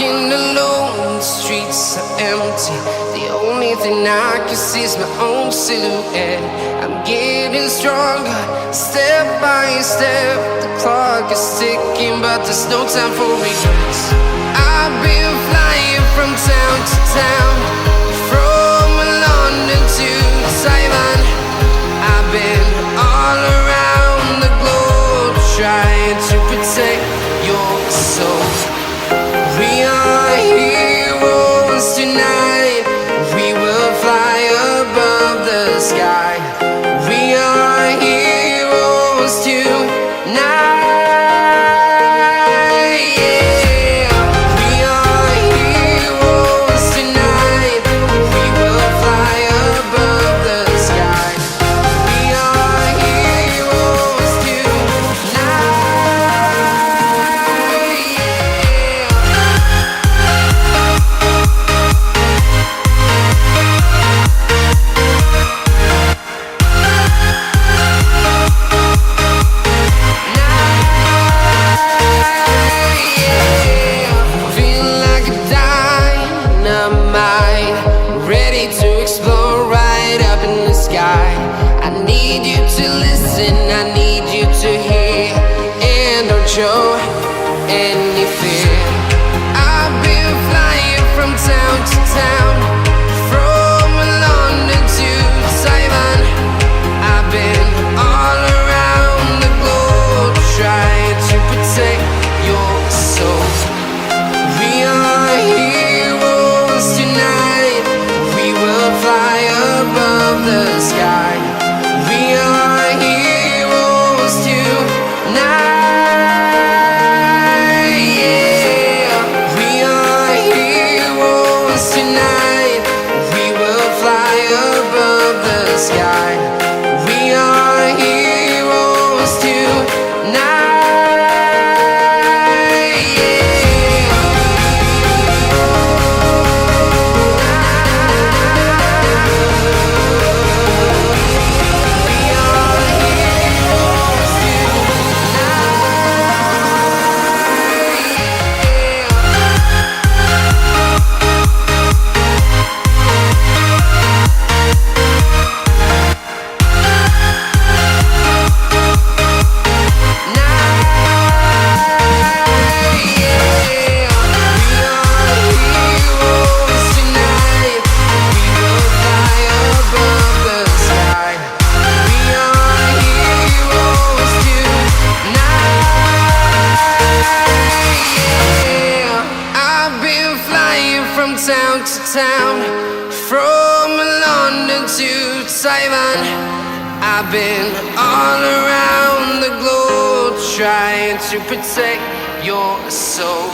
walking alone, the streets are empty. The only thing I can see is my own silhouette. I'm getting stronger, step by step. The clock is ticking, but there's no time for regrets. I've been flying from town to town, from London to Taiwan. I've been all around the globe, trying to protect your soul. We are heroes tonight. We will fly above the sky. We are heroes tonight. Yeah. We are heroes tonight. We will fly above the sky. We are heroes tonight. I need you to listen, I need you to hear, and don't show any fear. I've been flying from town to town, from London to Taiwan. I've been all around the globe, trying to protect your soul. We are heroes tonight. We will fly above the sky. We are heroes tonight. Yeah. We are heroes tonight. We will fly above the sky. We are heroes tonight. From town to town, from London to Taiwan. I've been all around the globe, trying to protect your soul.